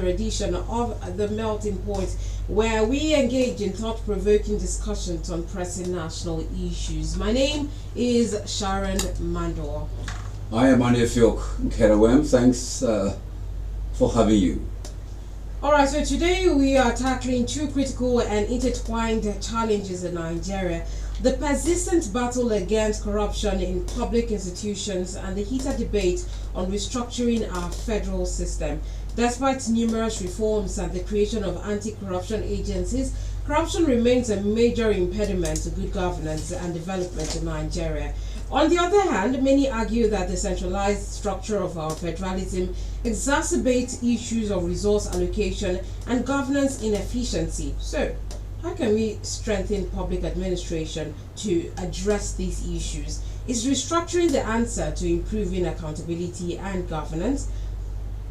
another edition of The Melting Point, where we engage in thought-provoking discussions on pressing national issues. My name is Sharon Mandor. I am Anefilk Kerawem. Thanks for having you. Alright, so today we are tackling two critical and intertwined challenges in Nigeria: the persistent battle against corruption in public institutions and the heated debate on restructuring our federal system. Despite numerous reforms and the creation of anti-corruption agencies, corruption remains a major impediment to good governance and development in Nigeria. On the other hand, many argue that the centralized structure of our federalism exacerbates issues of resource allocation and governance inefficiency. So, how can we strengthen public administration to address these issues? Is restructuring the answer to improving accountability and governance?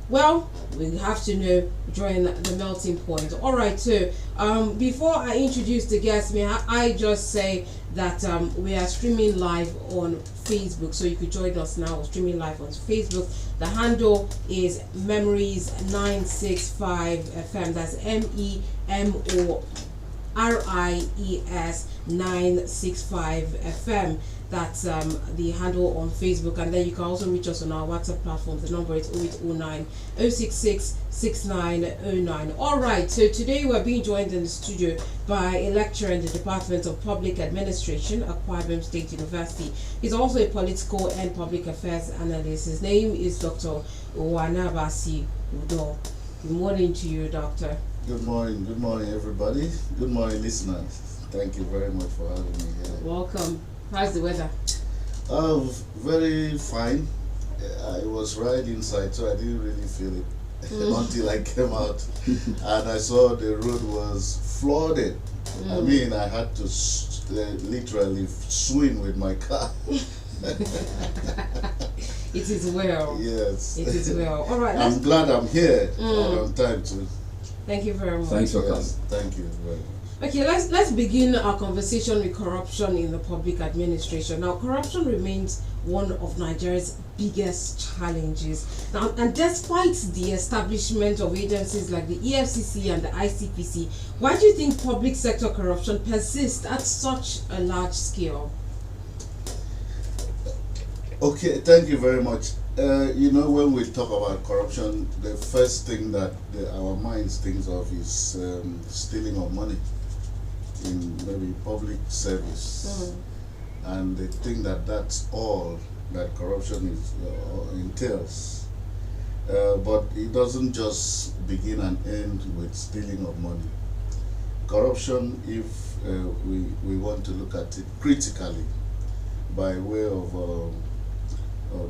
Well, we have to know during the melting point. All right, so before I introduce the guest, may I just say that we are streaming live on Facebook, so you could join us now. We're streaming live on Facebook. The handle is Memories965 FM. That's MEMORIES 965 FM. That's the handle on Facebook, and then you can also reach us on our WhatsApp platform. The number is 0809 066 6909. Alright, so today we're being joined in the studio by a lecturer in the Department of Public Administration at Akwa Ibom State University. He's also a political and public affairs analyst. His name is Dr. Owanabasi Udo. Good morning to you, Doctor. Good morning everybody. Good morning listeners. Thank you very much for having me here. Welcome. How's the weather? Very fine. I was right inside, so I didn't really feel it until I came out and I saw the road was flooded. I mean, I had to literally swim with my car. It is well. Yes. It is well. All right. I'm glad I'm here on time too. Thank you very much. Thanks for coming. Thank you very much. Okay, let's begin our conversation with corruption in the public administration. Now, corruption remains one of Nigeria's biggest challenges. Now, and despite the establishment of agencies like the EFCC and the ICPC, why do you think public sector corruption persists at such a large scale? Okay, thank you very much. When we talk about corruption, the first thing that our minds thinks of is stealing of money in maybe public service, and they think that that's all that corruption entails. But it doesn't just begin and end with stealing of money. Corruption, if we want to look at it critically, by way of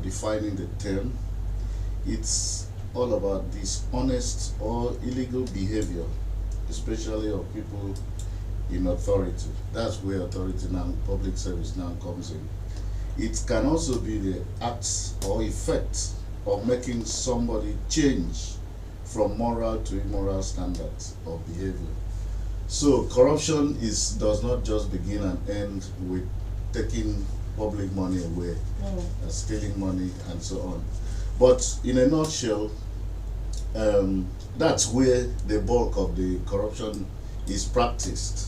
defining the term, it's all about dishonest or illegal behavior, especially of people in authority. That's where authority now, public service now comes in. It can also be the acts or effect of making somebody change from moral to immoral standards of behavior. So corruption does not just begin and end with taking public money away, stealing money and so on. But in a nutshell, that's where the bulk of the corruption is practiced.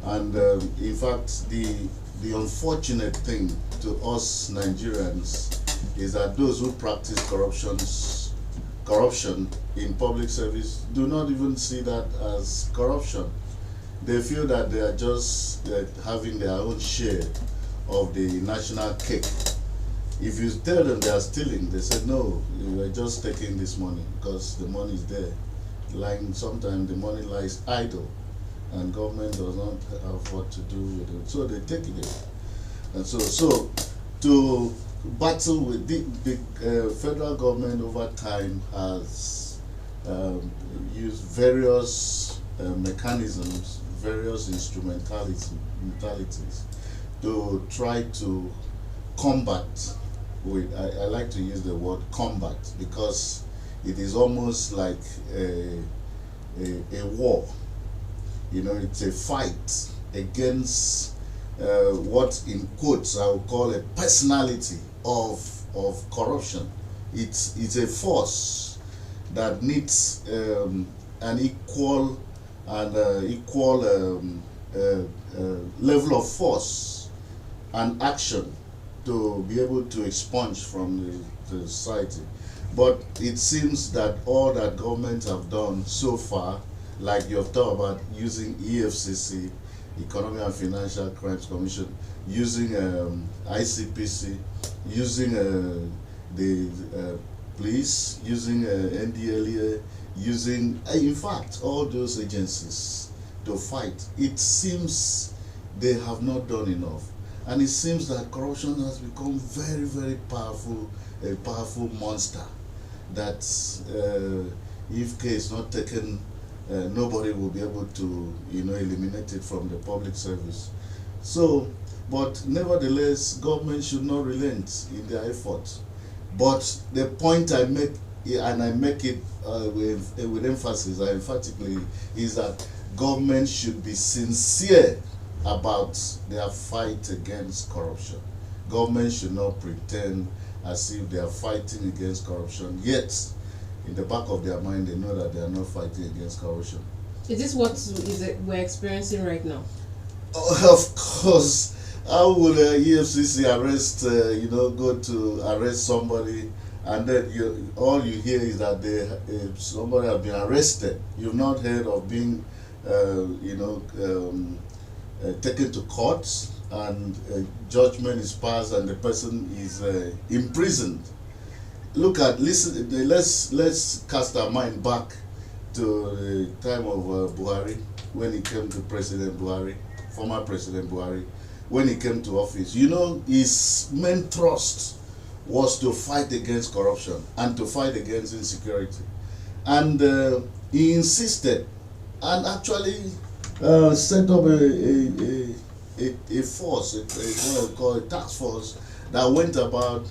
And in fact, the unfortunate thing to us Nigerians is that those who practice corruption in public service do not even see that as corruption. They feel that they are just having their own share of the national cake. If you tell them they are stealing, they say no, you are just taking this money because the money is there. Sometimes the money lies idle and government does not have what to do with it, so they take it. And so to battle with the federal government over time has used various mechanisms, various instrumentalities to try to combat with, I like to use the word combat because it is almost like a war. It's a fight against what in quotes I would call a personality of corruption. It's a force that needs an equal level of force and action to be able to expunge from the society. But it seems that all that governments have done so far, like you've talked about using EFCC, Economic and Financial Crimes Commission, using ICPC, using the police, using NDLEA, using, in fact, all those agencies to fight, it seems they have not done enough. And it seems that corruption has become very, very powerful, a powerful monster that if care is not taken, nobody will be able to, eliminate it from the public service. So, but nevertheless, government should not relent in their efforts. But the point I make, and I make it with emphasis, emphatically, is that government should be sincere about their fight against corruption. Government should not pretend as if they are fighting against corruption, yet in the back of their mind they know that they are not fighting against corruption. Is this what we're experiencing right now? Of course. How would EFCC arrest, go to arrest somebody, and then all you hear is that somebody has been arrested. You've not heard of being, taken to court and judgment is passed and the person is imprisoned. Let's cast our mind back to the time of Buhari, when he came to President Buhari, former President Buhari. When he came to office, his main thrust was to fight against corruption and to fight against insecurity. And he insisted and actually set up a force, what we call a task force, that went about,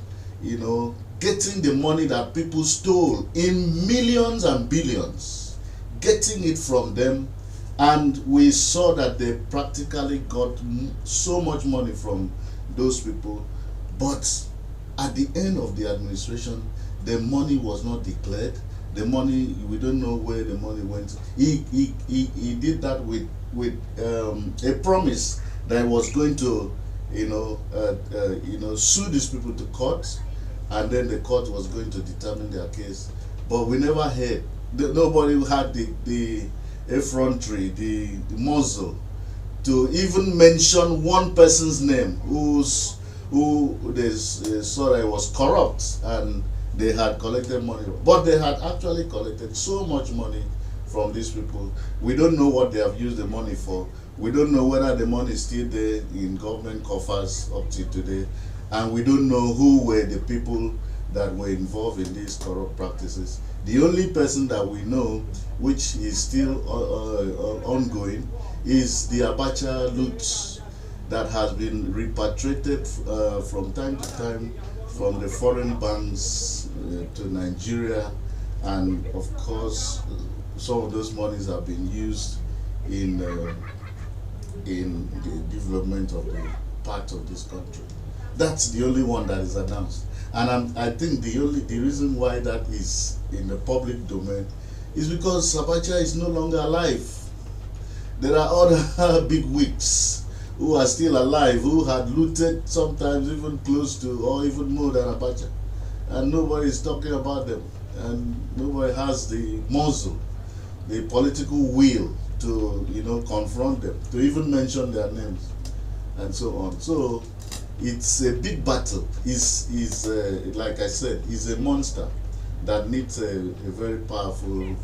getting the money that people stole in millions and billions, getting it from them. And we saw that they practically got so much money from those people. But at the end of the administration, the money was not declared. The money, we don't know where the money went. He did that with a promise that he was going to, sue these people to court, and then the court was going to determine their case. But we never heard. Nobody had the effrontery, the muzzle to even mention one person's name who they saw that was corrupt and they had collected money. But they had actually collected so much money from these people. We don't know what they have used the money for. We don't know whether the money is still there in government coffers up to today. And we don't know who were the people that were involved in these corrupt practices. The only person that we know, which is still ongoing, is the Abacha loot that has been repatriated from time to time from the foreign banks to Nigeria, and of course some of those monies have been used in the development of the part of this country. That's the only one that is announced. And I think the reason why that is in the public domain is because Abacha is no longer alive. There are other big wigs who are still alive, who had looted sometimes even close to or even more than Abacha, and nobody is talking about them, and nobody has the muzzle, the political will to confront them, to even mention their names, and so on. So it's a big battle. Is like I said, is a monster that needs a very powerful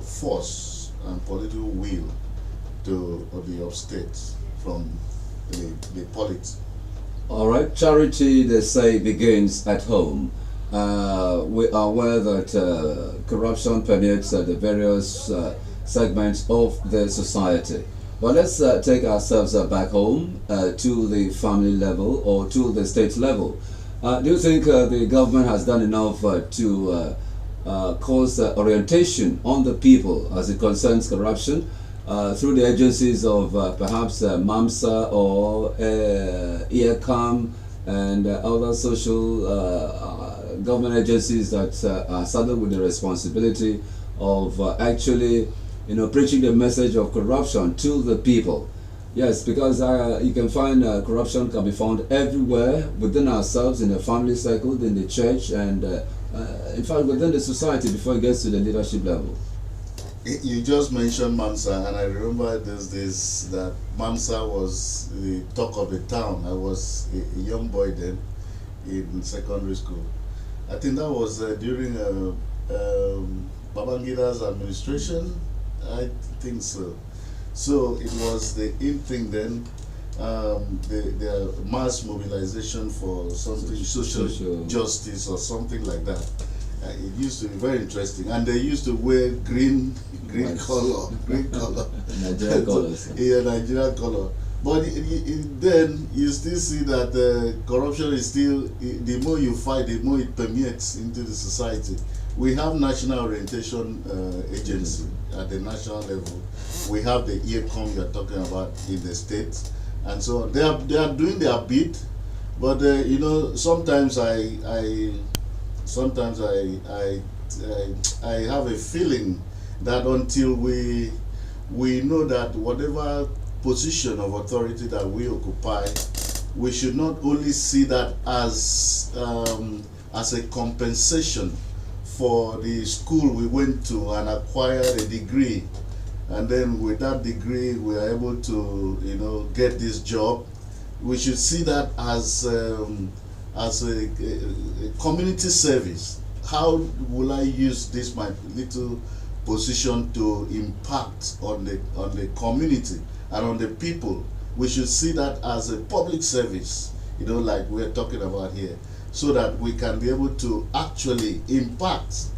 force and political will to be obstate from the politics. All right, charity, they say, begins at home. We are aware that corruption permeates the various segments of the society. But let's take ourselves back home to the family level or to the state level. Do you think the government has done enough to cause orientation on the people as it concerns corruption through the agencies of perhaps MAMSA or EACAM and other social government agencies that are saddled with the responsibility of actually, preaching the message of corruption to the people. Yes, because you can find corruption can be found everywhere within ourselves, in the family circle, in the church, and in fact within the society before it gets to the leadership level. You just mentioned Mamsa, and I remember there's this that Mamsa was the talk of the town. I was a young boy then in secondary school. I think that was during Babangida's administration. I think so. So it was the in thing then. The mass mobilization for something social justice or something like that. It used to be very interesting, and they used to wear green color. Nigerian colors. Yeah, Nigerian color. But then you still see that corruption is still, the more you fight, the more it permeates into the society. We have National Orientation Agency at the national level. We have the EACOM you're talking about in the states, and so they are doing their bit. But sometimes I have a feeling that until we know that whatever position of authority that we occupy, we should not only see that as a compensation for the school we went to and acquired a degree, and then with that degree we are able to get this job. We should see that as a community service. How will I use this my little position to impact on the community and on the people? We should see that as a public service, like we're talking about here, so that we can be able to actually impact.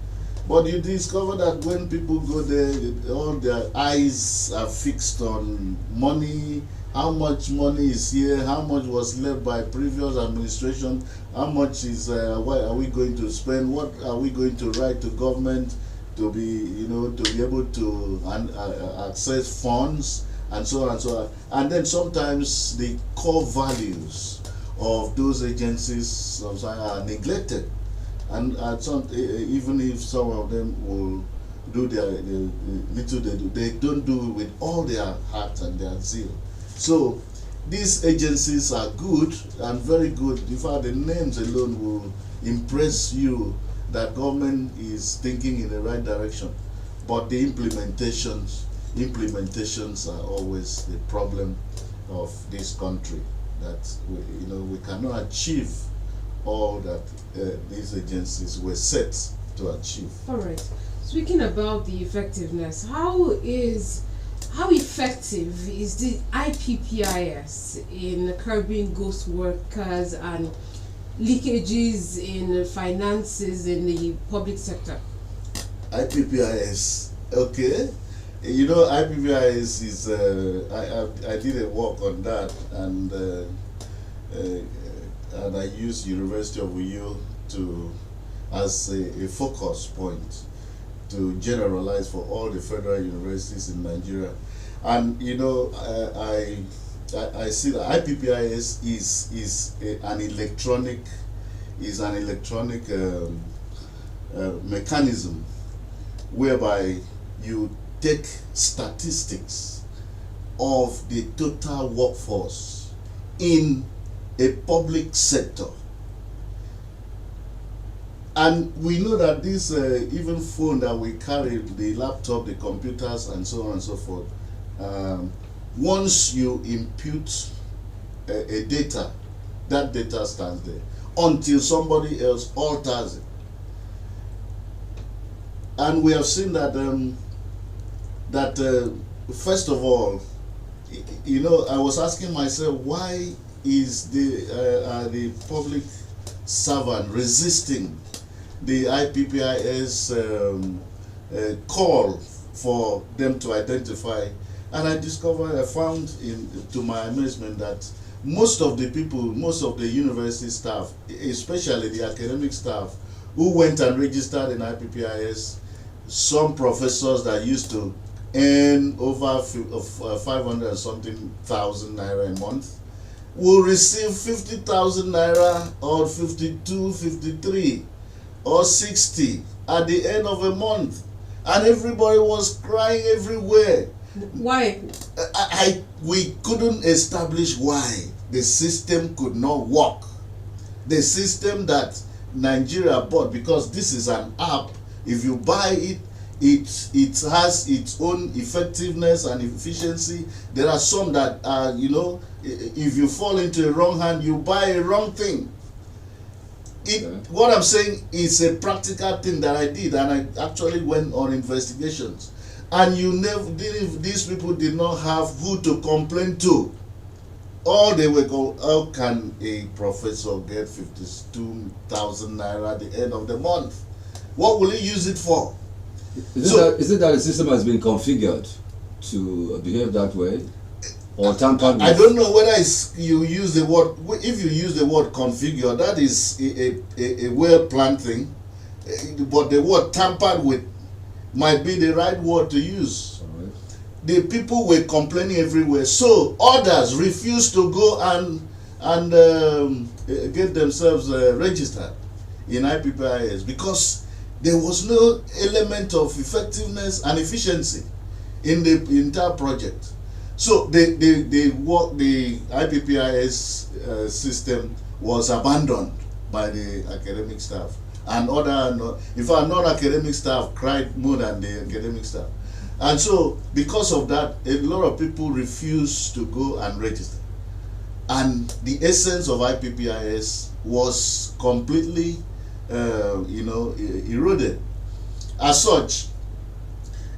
But you discover that when people go there, all their eyes are fixed on money. How much money is here? How much was left by previous administration? How much is what are we going to spend? What are we going to write to government to be able to access funds and so on and so on? And then sometimes the core values of those agencies are neglected, and even if some of them will do the little they don't do it with all their heart and their zeal. So these agencies are good and very good. In fact, the names alone will impress you that government is thinking in the right direction. But the implementations are always the problem of this country. That we cannot achieve all that these agencies were set to achieve. All right. Speaking about the effectiveness, how effective is the IPPIS in curbing ghost workers and leakages in finances in the public sector? IPPIS, okay. IPPIS is, I did a work on that, and I used University of Uyo as a focus point to generalize for all the federal universities in Nigeria. And I see that IPPIS is an electronic mechanism whereby you take statistics of the total workforce in a public sector. And we know that this even phone that we carry, the laptop, the computers, and so on and so forth, once you impute a data, that data stands there until somebody else alters it. And we have seen that first of all, I was asking myself, why is the public servant resisting the IPPIS call for them to identify? And I found to my amazement that most of the people, most of the university staff, especially the academic staff who went and registered in IPPIS, some professors that used to earn over 500 and something thousand naira a month, will receive 50,000 naira or 52, 53 or 60 at the end of a month, and everybody was crying everywhere. Why? We couldn't establish why the system could not work. The system that Nigeria bought, because this is an app, if you buy it, it has its own effectiveness and efficiency. There are some that are, you know, if you fall into a wrong hand, you buy a wrong thing. What I'm saying is a practical thing that I did, and I actually went on investigations. And these people did not have who to complain to. All they were going, how can a professor get 52,000 naira at the end of the month? What will he use it for? Is it that the system has been configured to behave that way? Or tampered with? I don't know whether you use the word, if you use the word configure, that is a well-planned thing. But the word tampered with might be the right word to use. Right. The people were complaining everywhere, so others refused to go and get themselves registered in IPPIS because there was no element of effectiveness and efficiency in the entire project. So the IPPIS system was abandoned by the academic staff, and in fact, non-academic staff cried more than the academic staff. And so because of that, a lot of people refused to go and register, and the essence of IPPIS was completely eroded. As such,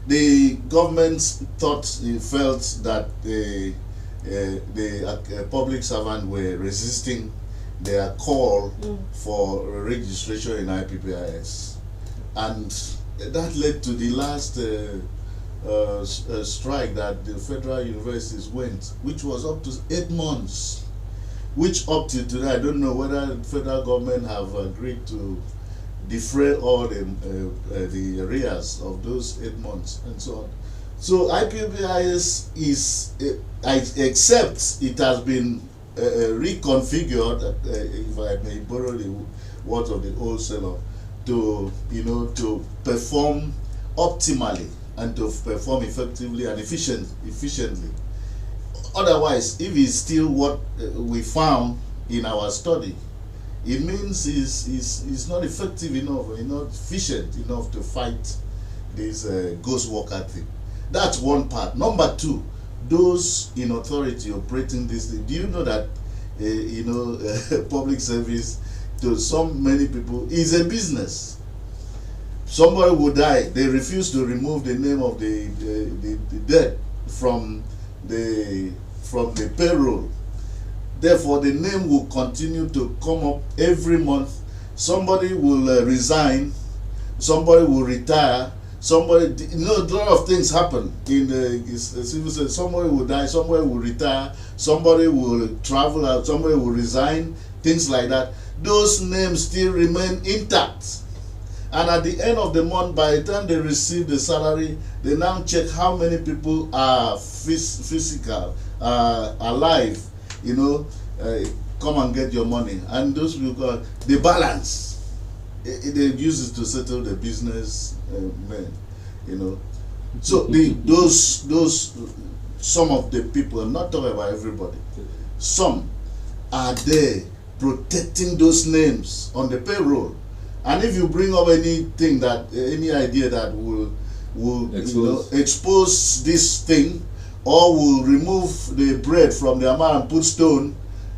the government felt that the public servant were resisting their call for registration in IPPIS, and that led to the last strike that the federal universities went, which was up to 8 months, which up to today I don't know whether the federal government have agreed to defray all the arrears of those 8 months and so on. So IPPIS is, except it has been reconfigured, if I may borrow the words of the old seller, to perform optimally and to perform effectively and efficiently. Otherwise, if it's still what we found in our study, it means it's not effective enough, not efficient enough to fight this ghost worker thing. That's one part. Number two, those in authority operating this thing. Do you know that public service to many people is a business? Somebody will die, they refuse to remove the name of the dead from the payroll. Therefore, the name will continue to come up every month. Somebody will resign, somebody will retire, a lot of things happen in the civil service. Somebody will die, somebody will retire, somebody will travel out, somebody will resign, things like that. Those names still remain intact. And at the end of the month, by the time they receive the salary, they now check how many people are physical, alive, come and get your money. And those people, the balance, they use it to settle the business men, So those some of the people, I'm not talking about everybody, some are there protecting those names on the payroll. And if you bring up anything any idea that will expose this thing, or will remove the bread from their mouth and put stone,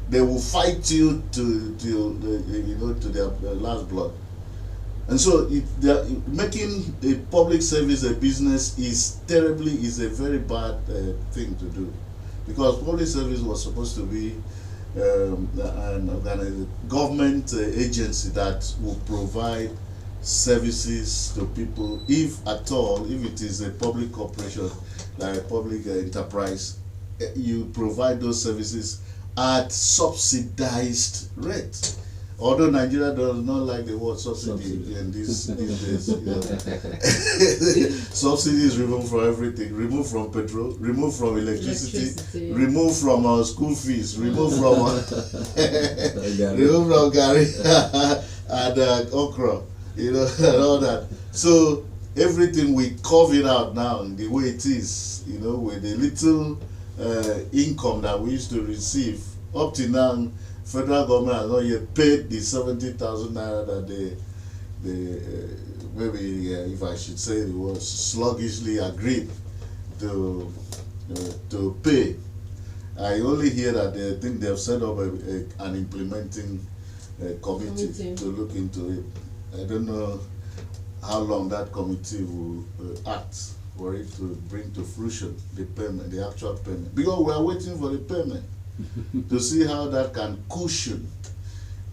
they will fight you to their last blood. And so making a public service a business is a very bad thing to do, because public service was supposed to be a government agency that will provide services to people, if at all, if it is a public corporation, like a public enterprise, you provide those services at subsidized rate. Although Nigeria does not like the word subsidy in these days. Subsidies removed from everything, removed from petrol, removed from electricity. Removed from school fees, removed from removed from Gary and okra, and all that. So everything we carve it out now the way it is, with the little income that we used to receive up to now. Federal government has not yet paid the 70,000 naira that they maybe if I should say it was sluggishly agreed to pay. I only hear that they think they have set up an implementing committee to look into it. I don't know how long that committee will act for it to bring to fruition the payment, the actual payment, because we are waiting for the payment. To see how that can cushion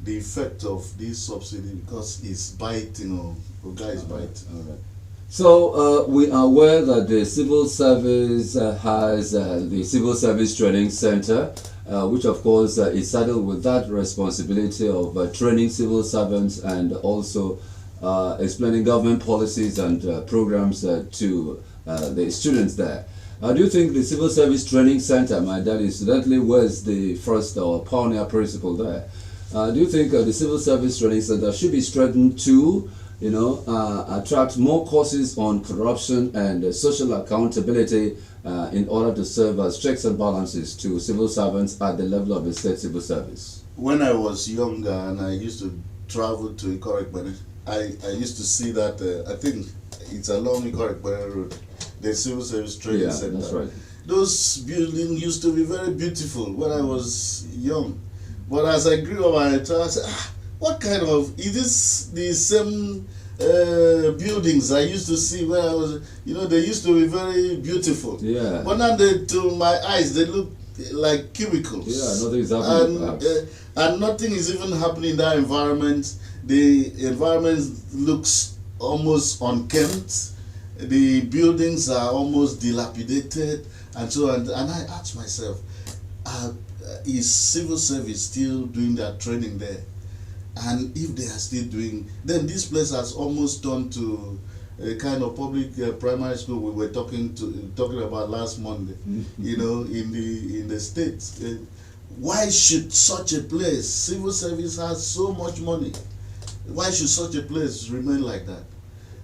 the effect of this subsidy, because it's biting, guys biting. All right. So we are aware that the civil service has the Civil Service Training Center, which of course is saddled with that responsibility of training civil servants and also explaining government policies and programs to the students there. Do you think the Civil Service Training Center, my dad incidentally was the first or pioneer principal there, do you think the Civil Service Training Center should be strengthened to, attract more courses on corruption and social accountability in order to serve as checks and balances to civil servants at the level of the state civil service? When I was younger and I used to travel to Enquiry, I used to see that, I think it's along Enquiry Road, the Civil Service Training Center. That's right. Those buildings used to be very beautiful when I was young. But as I grew up, I said, what kind of, is this the same buildings I used to see when I was, they used to be very beautiful. Yeah. But now to my eyes, they look like cubicles. Yeah, nothing is happening. And nothing is even happening in that environment. The environment looks almost unkempt. The buildings are almost dilapidated and so on. And I ask myself, is civil service still doing their training there? And if they are still doing, then this place has almost turned to a kind of public primary school we were talking about last Monday, in the States. Why should such a place, civil service has so much money, why should such a place remain like that?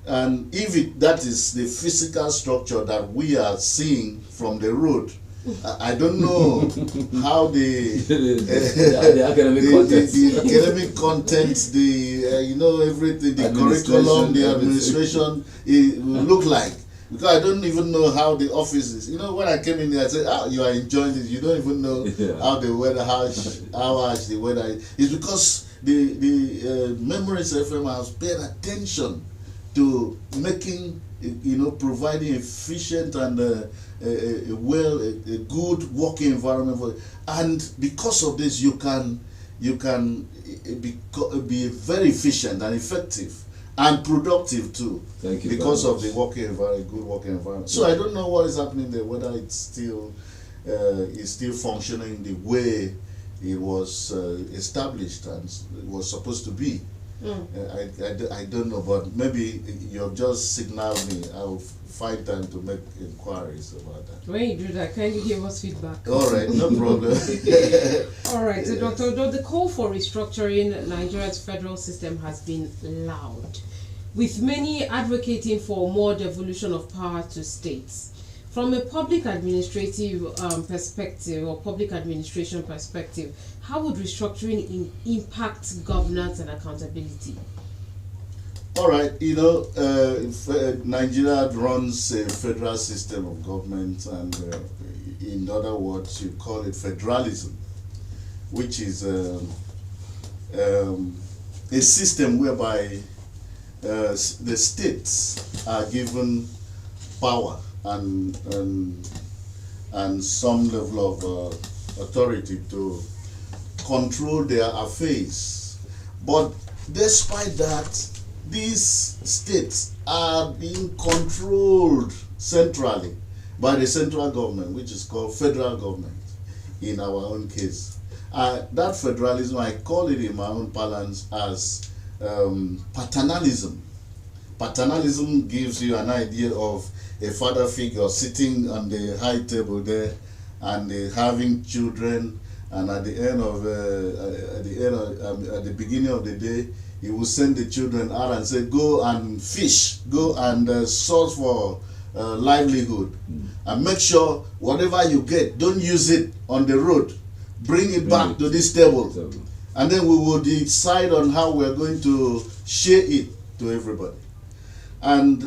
And if that is the physical structure that we are seeing from the road, I don't know how the academic content, everything, the curriculum, the administration, it will look like. Because I don't even know how the office is. When I came in there, I said, you are enjoying this. You don't even know how the weather, how harsh the weather is. It's because the Memories FM has paid attention to making, providing efficient and a good working environment for it. And because of this, you can be very efficient and effective and productive too. Thank you. Because of the working environment, good working environment. So I don't know what is happening there, whether it's still functioning the way it was established and it was supposed to be. I don't know, but maybe you have just signaled me. I'll find time to make inquiries about that. When you do that, can you give us feedback? All right, no problem. All right, so Dr. Odo, the call for restructuring Nigeria's federal system has been loud, with many advocating for more devolution of power to states. From a public administrative perspective or public administration perspective, how would restructuring impact governance and accountability? All right, Nigeria runs a federal system of government, and in other words, you call it federalism, which is a system whereby the states are given power and some level of authority to control their affairs. But despite that, these states are being controlled centrally by the central government, which is called federal government in our own case. That federalism, I call it in my own parlance as paternalism. Paternalism gives you an idea of a father figure sitting on the high table there and having children, and at the end of at the beginning of the day, he will send the children out and say, go and fish, go and source for livelihood, and make sure whatever you get, don't use it on the road, bring it back to this table, and then we will decide on how we're going to share it to everybody. And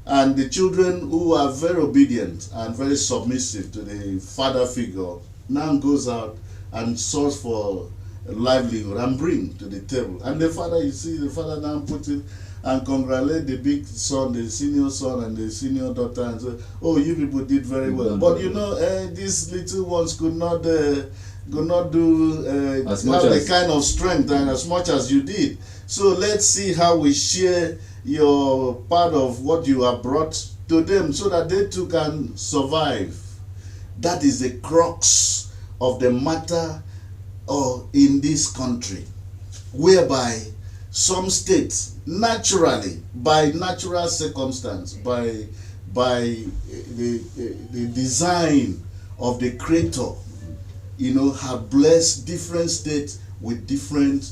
and the children who are very obedient and very submissive to the father figure now goes out and source for livelihood and bring to the table. And the father, you see, the father now put it and congratulate the big son, the senior son and the senior daughter, and say, oh, you people did very well. But these little ones could not do have the kind of strength and as much as you did. So let's see how we share your part of what you have brought to them so that they too can survive. That is the crux of the matter in this country, whereby some states naturally, by natural circumstance, by the design of the creator, have blessed different states with different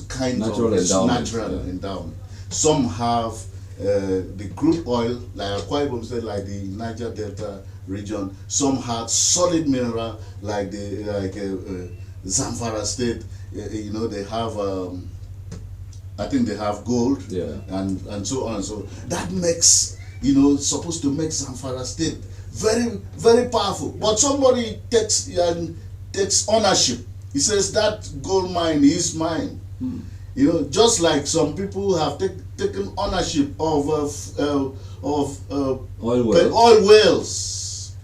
kinds of natural endowment. Some have the crude oil, like Akwa Ibom State, like the Niger Delta region. Some have solid mineral, like Zamfara State. They have, I think they have gold, and so on. So that makes, supposed to make Zamfara State very, very powerful. But somebody takes ownership. He says that gold mine is mine. Just like some people have taken ownership of oil wells.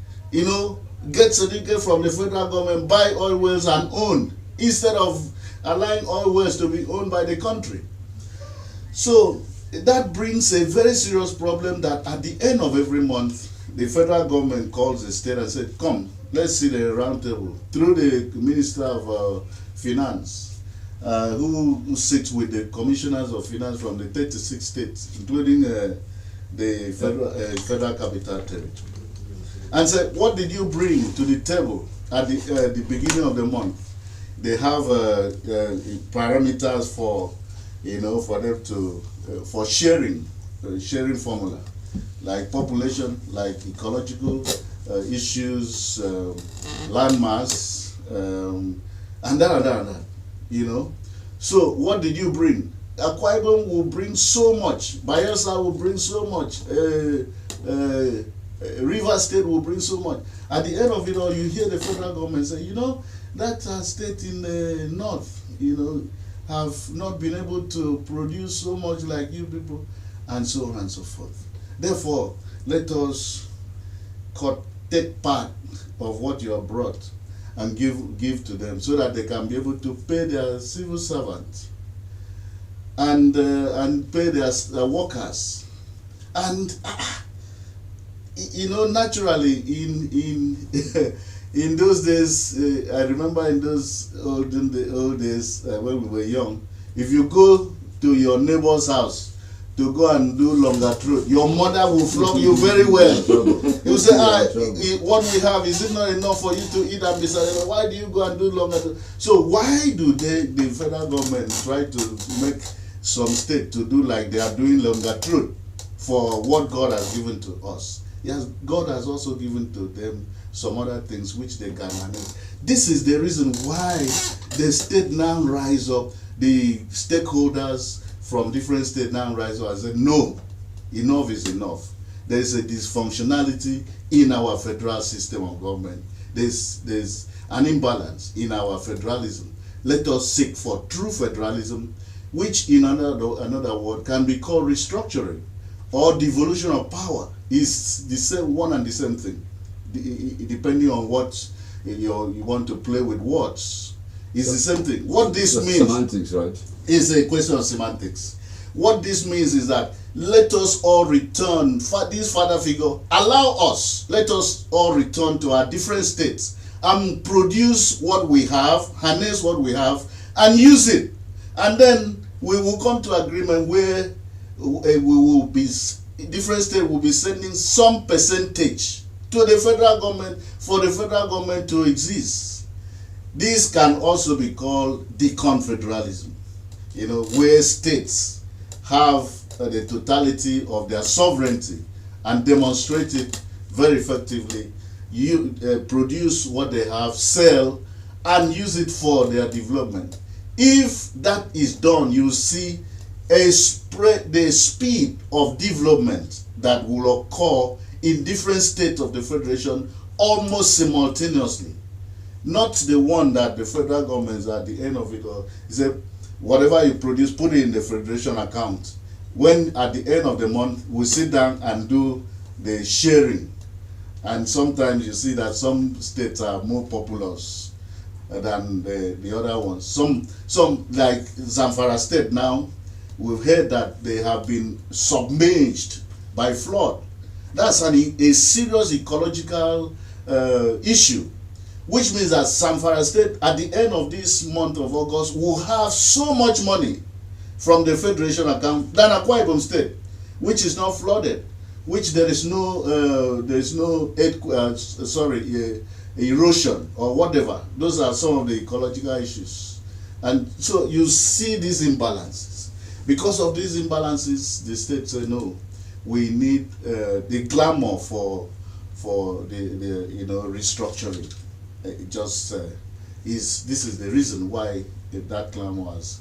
Get certificate from the federal government, buy oil wells and own, instead of allowing oil wells to be owned by the country. So that brings a very serious problem that at the end of every month, the federal government calls the state and said, come, let's sit at a round table through the Minister of Finance. Who sits with the commissioners of finance from the 36 states, including the federal capital territory, and said, what did you bring to the table at the beginning of the month? They have parameters for for them to for sharing formula, like population, like ecological issues, landmass, and that. So what did you bring? Akwa Ibom will bring so much. Bayelsa will bring so much. River State will bring so much. At the end of it all, you hear the federal government say, that state in the north, have not been able to produce so much like you people, and so on and so forth. Therefore, let us take part of what you have brought and give to them, so that they can be able to pay their civil servants and pay their workers. And naturally in those days, I remember in those old days when we were young, if you go to your neighbor's house to go and do longer throat, your mother will flog you very well. You say, what we have, is it not enough for you to eat and be silent? Why do you go and do longer throat? So why do the federal government try to make some state to do like they are doing longer throat for what God has given to us? Yes, God has also given to them some other things which they can manage. This is the reason why the state now rise up, the stakeholders from different states now rise up and say, no, enough is enough. There is a dysfunctionality in our federal system of government. There's an imbalance in our federalism. Let us seek for true federalism, which in another word can be called restructuring or devolution of power. Is the same one and the same thing, depending on what you want to play with words. It's the same thing. What this means, semantics, right? Is a question of semantics. What this means is that let us all return, this father figure, let us all return to our different states and produce what we have, harness what we have, and use it. And then we will come to agreement where we will be, different states will be sending some percentage to the federal government for the federal government to exist. This can also be called deconfederalism, where states have the totality of their sovereignty and demonstrate it very effectively. You produce what they have, sell, and use it for their development. If that is done, you see the speed of development that will occur in different states of the federation almost simultaneously. Not the one that the federal government is at the end of it all. Say, whatever you produce, put it in the federation account. When at the end of the month, we sit down and do the sharing. And sometimes you see that some states are more populous than the other ones. Some like Zamfara State now, we've heard that they have been submerged by flood. That's a serious ecological issue, which means that Zamfara State at the end of this month of August will have so much money from the federation account than Akwa Ibom State, which is not flooded, which there is no erosion or whatever. Those are some of the ecological issues. And so you see these imbalances. Because of these imbalances, the states say no, we need the glamour for the restructuring. It just this is the reason why that glamour has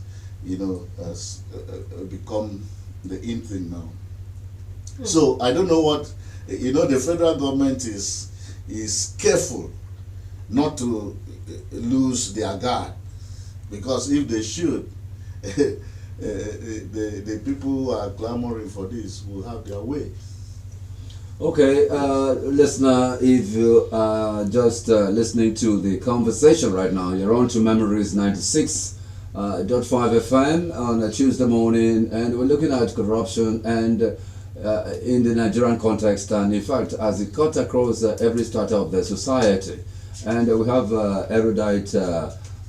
become the in thing now. So I don't know what the federal government is careful not to lose their guard, because if they should, the people who are clamoring for this will have their way. Okay, listener, if you are just listening to the conversation right now, you're on to Memories 96.5 FM on a Tuesday morning, and we're looking at corruption and in the Nigerian context, and in fact, as it cuts across every strata of the society. And we have erudite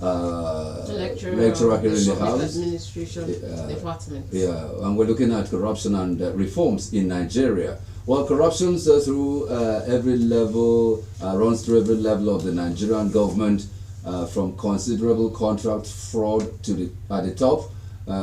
lecturer here in the house. Administration department. Yeah, and we're looking at corruption and reforms in Nigeria. Well, corruption through every level, runs through every level of the Nigerian government, from considerable contract fraud at the top,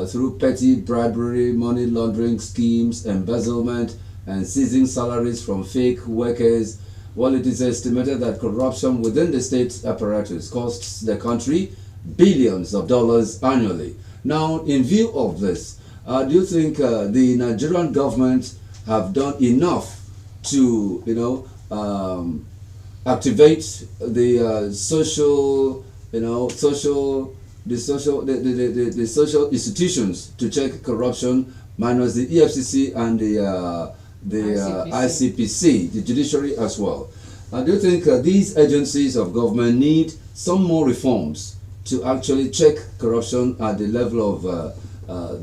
through petty bribery, money laundering schemes, embezzlement, and seizing salaries from fake workers. Well, it is estimated that corruption within the state apparatus costs the country billions of dollars annually. Now, in view of this, do you think the Nigerian government have done enough to, activate the social institutions to check corruption, minus the EFCC and the ICPC, the judiciary as well? Do you think these agencies of government need some more reforms to actually check corruption at the level of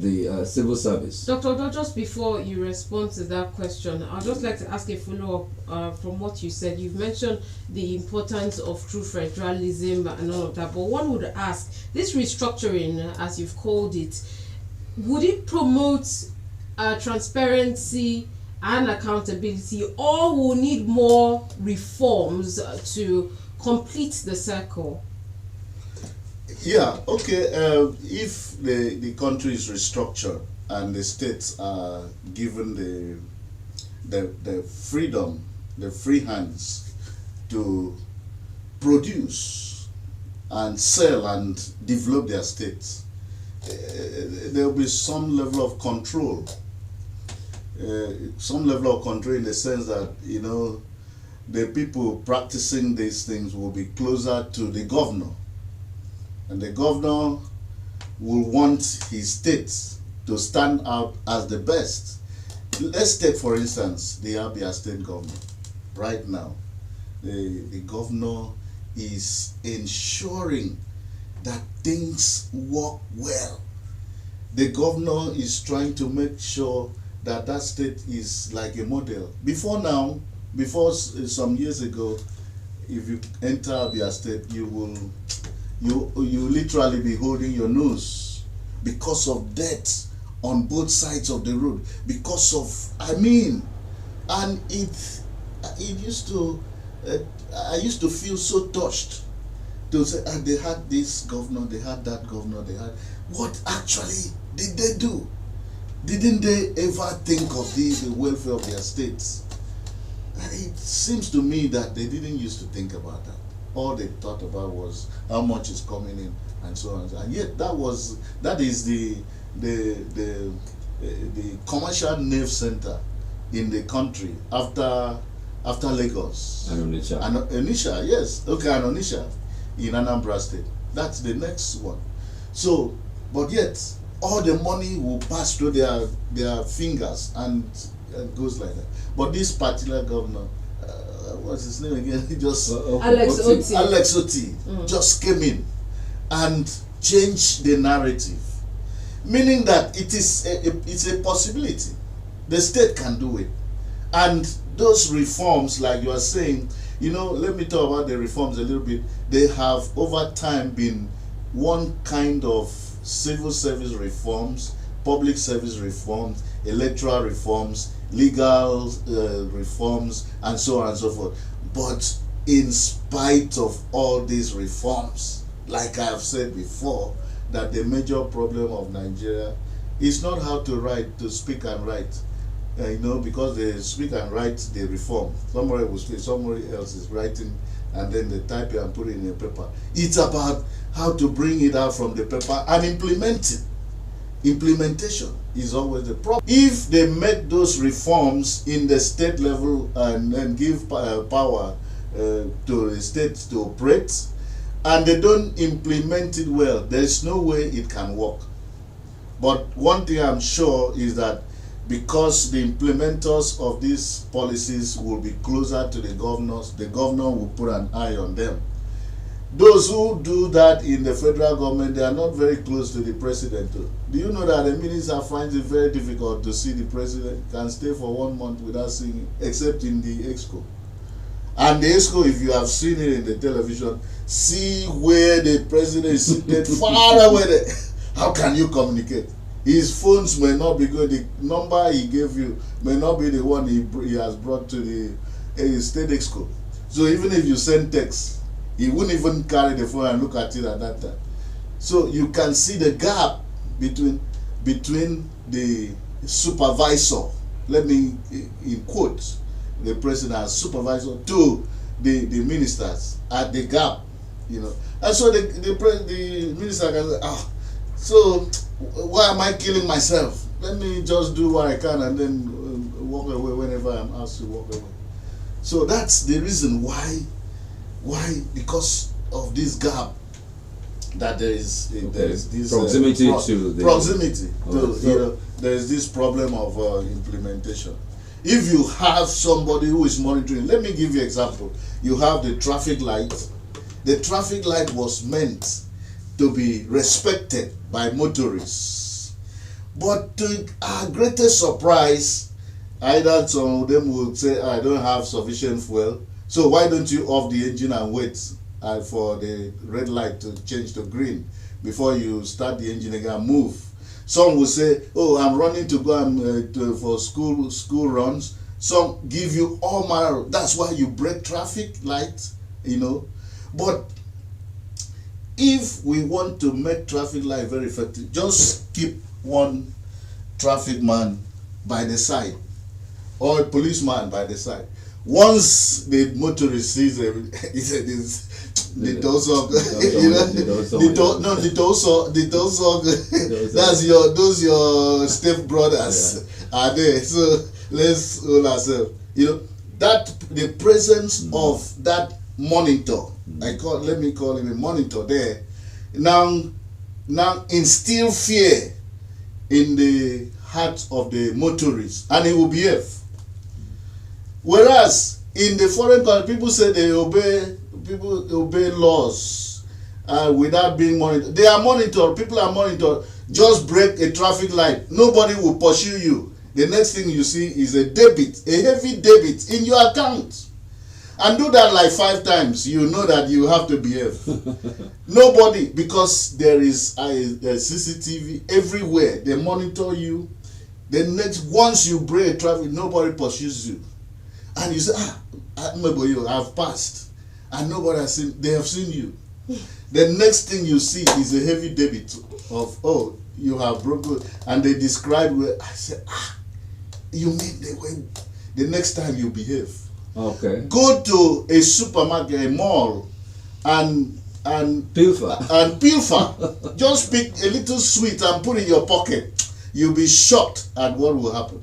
the civil service? Dr. Odo, just before you respond to that question, I'd just like to ask a follow-up from what you said. You've mentioned the importance of true federalism and all of that, but one would ask, this restructuring, as you've called it, would it promote transparency and accountability, or will need more reforms to complete the circle? Yeah, okay. If the country is restructured and the states are given the freedom, the free hands to produce and sell and develop their states, there will be some level of control. Some level of control in the sense that, the people practicing these things will be closer to the governor. And the governor will want his state to stand out as the best. Let's take, for instance, the Abia State government. Right now, the governor is ensuring that things work well. The governor is trying to make sure that state is like a model. Before some years ago, if you enter Abia State, you literally be holding your nose because of death on both sides of the road. Because of, and it used to, I used to feel so touched to say, they had this governor, they had that governor, they had, what actually did they do? Didn't they ever think of the welfare of their states? And it seems to me that they didn't used to think about that. All they thought about was how much is coming in and so on. And yet that is the commercial nerve center in the country after Lagos. And Onitsha. And Onitsha, yes. Okay, and Onitsha in Anambra State. That's the next one. So, but yet all the money will pass through their fingers and goes like that. But this particular governor, what's his name again? He just Alex Oti. Alex Oti just came in and changed the narrative, meaning that it's a possibility. The state can do it, and those reforms, like you are saying, let me talk about the reforms a little bit. They have over time been one kind of civil service reforms, public service reforms, electoral reforms, legal reforms, and so on and so forth. But in spite of all these reforms, like I have said before, that the major problem of Nigeria is not how to speak and write. Because they speak and write, they reform. Somebody will speak, somebody else is writing, and then they type it and put it in a paper. It's about how to bring it out from the paper and implement it. Implementation is always the problem. If they make those reforms in the state level and give power to the states to operate, and they don't implement it well, there is no way it can work. But one thing I'm sure is that because the implementers of these policies will be closer to the governors, the governor will put an eye on them. Those who do that in the federal government, they are not very close to the president. Do you know that the minister finds it very difficult to see the president? Can stay for 1 month without seeing him, except in the exco. And the exco, if you have seen it in the television, see where the president is seated far away there. How can you communicate? His phones may not be good. The number he gave you may not be the one he has brought to the state exco. So even if you send text, he wouldn't even carry the phone and look at it at that time. So you can see the gap between the supervisor, let me in quotes, the president as supervisor, to the ministers at the gap, And so the minister can say, so why am I killing myself? Let me just do what I can and then walk away whenever I'm asked to walk away. So that's the reason why, because of this gap, that there is this proximity there is this problem of implementation. If you have somebody who is monitoring, let me give you an example. You have the traffic light. The traffic light was meant to be respected by motorists, but to our greatest surprise, either some of them will say, I don't have sufficient fuel, so why don't you off the engine and wait for the red light to change to green before you start the engine again and move. Some will say, oh, I'm running to go for school runs. Some give you all manner. That's why you break traffic light, But if we want to make traffic light very effective, just keep one traffic man by the side or a policeman by the side. Once the motorist sees him, he said, the dog, those your step brothers are there. So let's hold ourselves. That the presence of that monitor, let me call him a monitor there, now instill fear in the heart of the motorist, and he will behave. Whereas in the foreign country, people say they obey laws without being monitored. They are monitored. People are monitored. Just break a traffic light, nobody will pursue you. The next thing you see is a heavy debit in your account. And do that like 5 times, you know that you have to behave. Nobody, because there is a CCTV everywhere. They monitor you. Once you break traffic, nobody pursues you. And you say, maybe you have passed. And nobody has seen, they have seen you. The next thing you see is a heavy debit of, oh, you have broken. And they describe where, I said, you mean the next time you behave. Okay. Go to a supermarket, a mall, and pilfer. Just pick a little sweet and put it in your pocket. You'll be shocked at what will happen.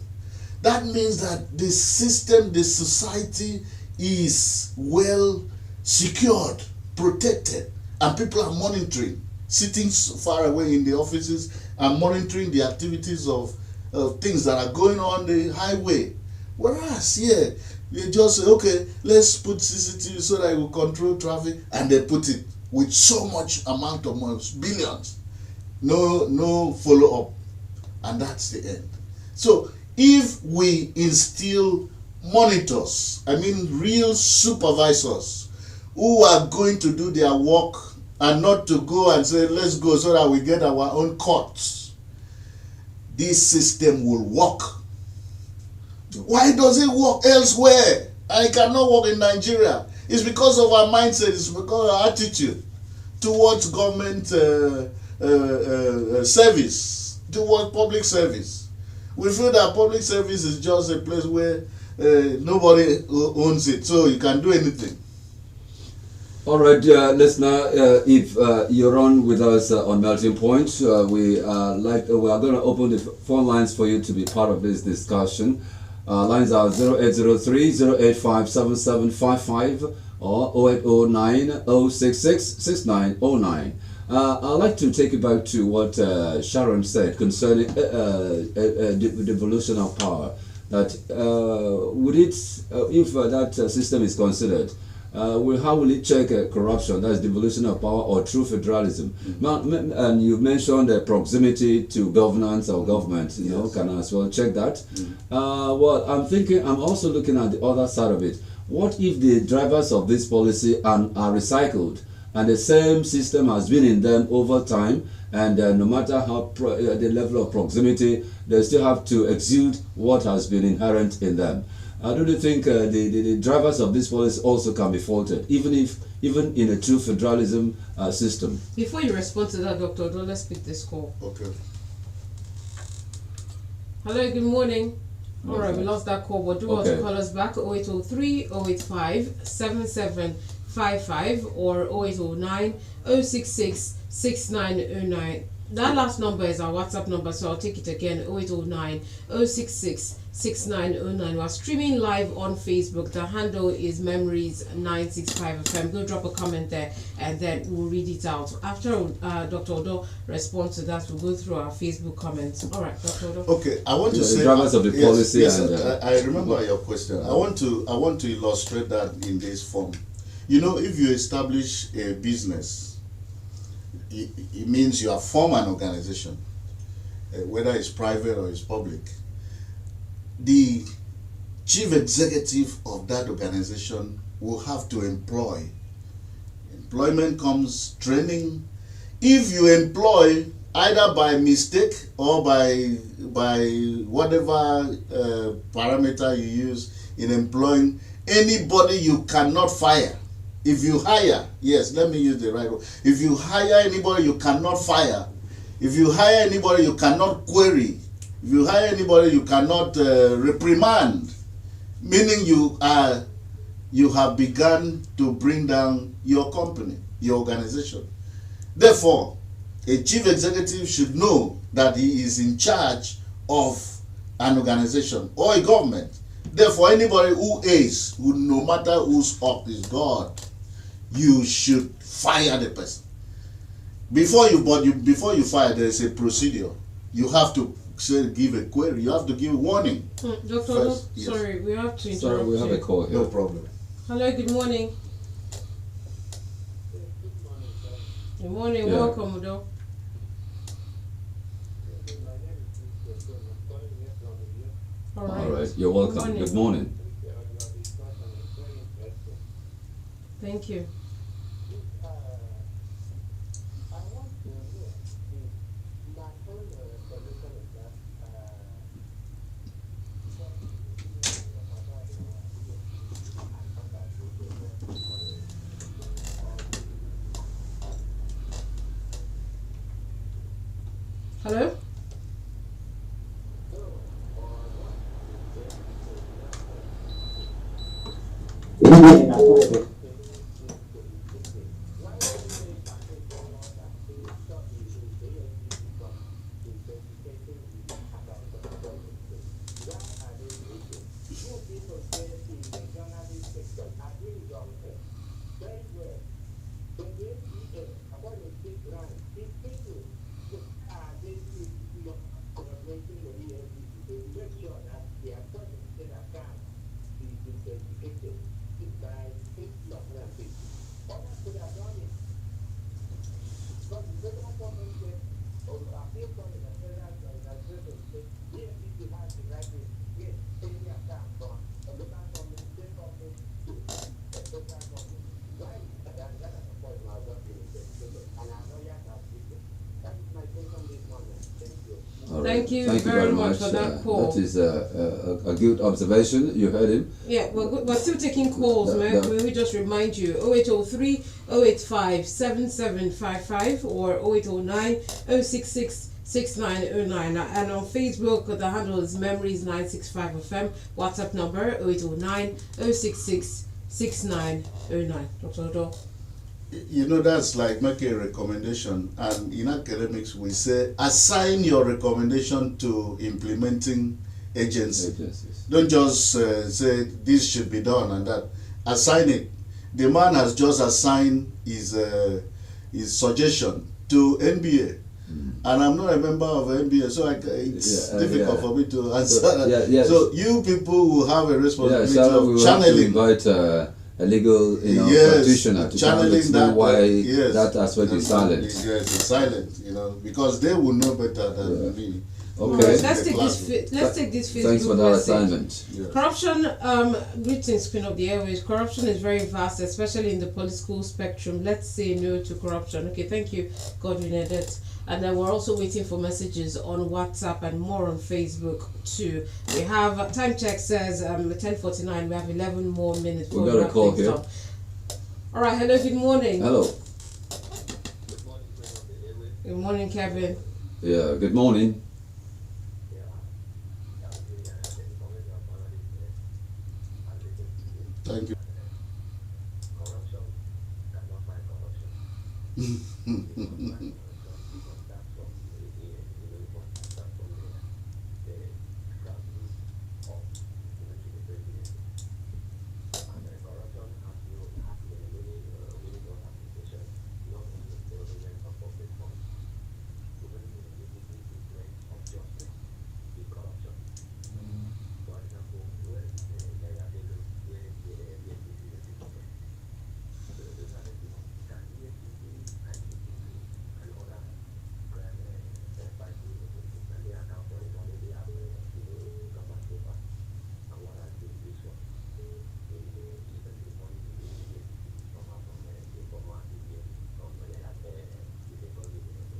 That means that the system, the society is well secured, protected, and people are monitoring, sitting far away in the offices and monitoring the activities of things that are going on the highway. Whereas here, they just say, okay, let's put CCTV so that it will control traffic, and they put it with so much amount of money, billions, no follow-up, and that's the end. So if we instill monitors, I mean real supervisors, who are going to do their work and not to go and say, let's go so that we get our own courts, this system will work. Why does it work elsewhere and it cannot work in Nigeria? It's because of our mindset, it's because of our attitude towards government service, towards public service. We feel that public service is just a place where nobody owns it, so you can do anything. All right, listener, if you're on with us on Melting Point, we are going to open the phone lines for you to be part of this discussion. Lines are 0803-085-7755 or 0809-066-6909. I'd like to take you back to what Sharon said concerning devolution of power. That would it, if that system is considered, how will it check corruption? That's devolution of power or true federalism. And you mentioned proximity to governance or government. You know, can as well check that. Well, I'm also looking at the other side of it. What if the drivers of this policy are recycled, and the same system has been in them over time, and no matter how the level of proximity, they still have to exude what has been inherent in them? Don't you think the drivers of this policy also can be faulted, even in a true federalism system? Before you respond to that, Dr. Odo, let's pick this call. Okay. Hello, good morning. All right, we lost that call, but do want to call us back 0803 085 7755 or 0809 066 6909. That last number is our WhatsApp number, so I'll take it again, 0809 066 6909. We're streaming live on Facebook. The handle is Memories965FM. Go drop a comment there and then we'll read it out. After Dr. Odo responds to that, we'll go through our Facebook comments. All right, Dr. Odo. Okay, I want to say the drivers of the policy. Yes, I remember your question. I want to illustrate that in this form. You know, if you establish a business, it means you have formed an organization, whether it's private or it's public. The chief executive of that organization will have to employ. Employment comes training. If you employ either by mistake or by whatever parameter you use in employing anybody, you cannot fire. If you hire, yes, let me use the right word. If you hire anybody, you cannot fire. If you hire anybody, you cannot query. If you hire anybody, you cannot reprimand. Meaning you have begun to bring down your company, your organization. Therefore, a chief executive should know that he is in charge of an organization or a government. Therefore, anybody who is, no matter whose up is God, you should fire the person. Before you fire, there is a procedure. You have to give a query. You have to give a warning. Doctor, yes. Sorry, we have to interrupt. Sorry, we have a call here. No problem. Hello, good morning. Good morning, welcome, Udo. All right, you're welcome. Good morning. Thank you. Hello? Thank you very much for that call. That is a good observation. You heard him. Yeah, we're still taking calls, man. Let me just remind you 0803 085 7755 or 0809 066 6909. And on Facebook, the handle is Memories965FM. WhatsApp number 0809 066 6909. Dr. Odo. You know, that's like making a recommendation, and in academics we say assign your recommendation to implementing agencies. Don't just say this should be done and that. Assign it. The man has just assigned his suggestion to NBA, and I'm not a member of NBA, so it's difficult for me to answer. So you people will have a responsibility of channeling. A legal, practitioner to channeling that why that aspect is silent. Yes, it's silent, because they will know better than me. Okay. Let's take this Facebook Thanks for that message. assignment. Yeah. Corruption, greetings, Queen of the Airways. Corruption is very vast, especially in the political spectrum. Let's say no to corruption. Okay, thank you, Godwin Edet. And then we're also waiting for messages on WhatsApp and more on Facebook too. We have, time check says 10:49. We have 11 more minutes. We got a call here. All right, hello, good morning. Hello. Good morning, Kevin. Yeah, good morning. Thank you.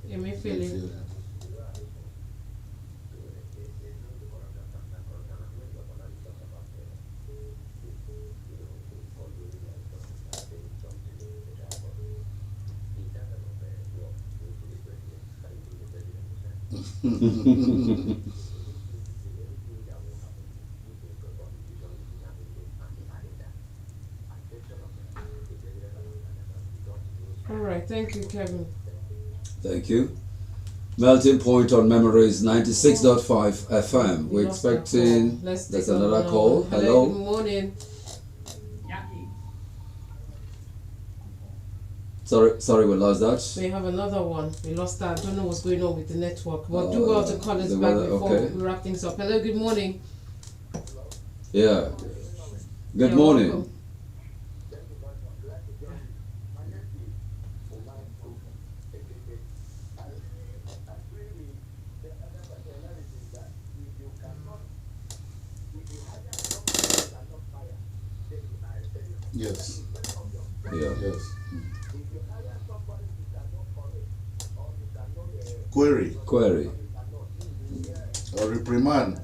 You may feel it. All right, thank you, Kevin. Thank you. Melting point on Memories 96.5 FM. We're expecting. There's another call. Hello. Good morning. Sorry, we lost that. We have another one. We lost that. I don't know what's going on with the network. But do go out to call us back before we wrap things up. Hello, good morning. Yeah. Good morning. Welcome. Yes. Yeah. Yes. Query Query. or reprimand.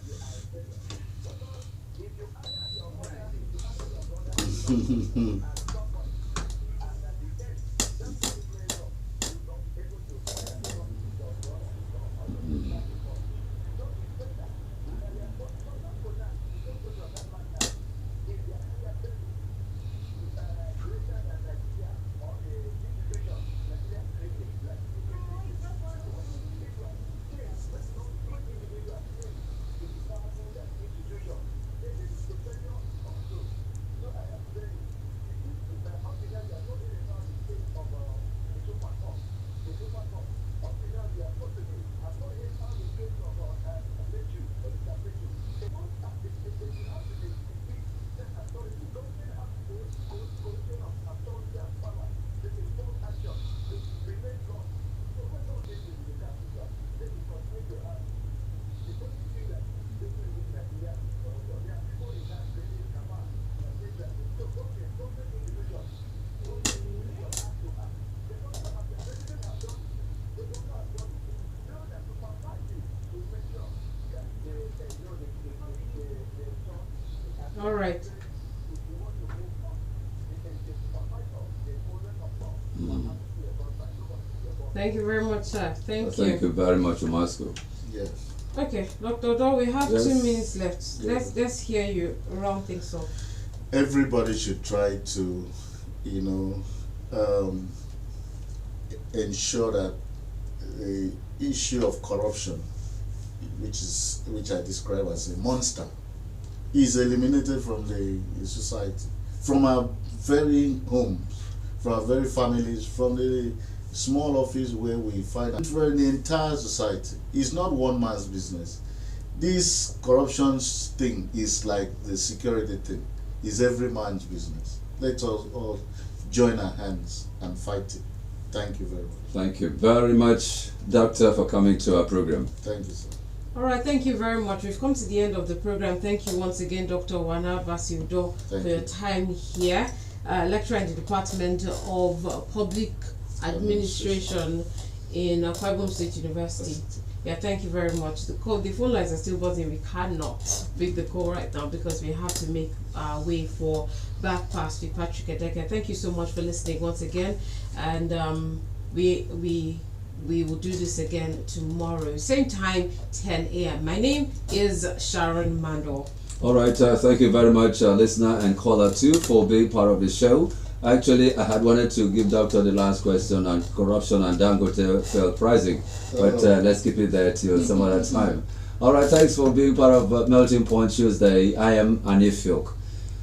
All right. Thank you very much, sir. Thank you. Thank you very much, Moscow. Yes. Okay, Dr. Odo, we have Yes. 2 minutes left. Yes. Let's hear you round things off. Everybody should try to, ensure that the issue of corruption, which I describe as a monster, is eliminated from the society, from our very homes, from our very families, from the small office where we find it, for the entire society. It's not one man's business. This corruption thing is like the security thing. It's every man's business. Let us all join our hands and fight it. Thank you very much. Thank you very much, Doctor, for coming to our program. Thank you, sir. All right, thank you very much. We've come to the end of the program. Thank you once again, Dr. Wana Basiudo, Thank for you. your time here. Lecturer in the Department of Public Administration in Akwa Ibom State University. Yeah, thank you very much. The phone lines are still buzzing. We cannot pick the call right now because we have to make our way for back past with Patrick Edeka. Thank you so much for listening once again, and we will do this again tomorrow, same time, 10 a.m. My name is Sharon Mandor. All right, thank you very much, listener and caller too, for being part of the show. Actually, I had wanted to give Doctor the last question on corruption and Dangote failed pricing, but let's keep it there till some other time. All right, thanks for being part of Melting Point Tuesday. I am Anifiok.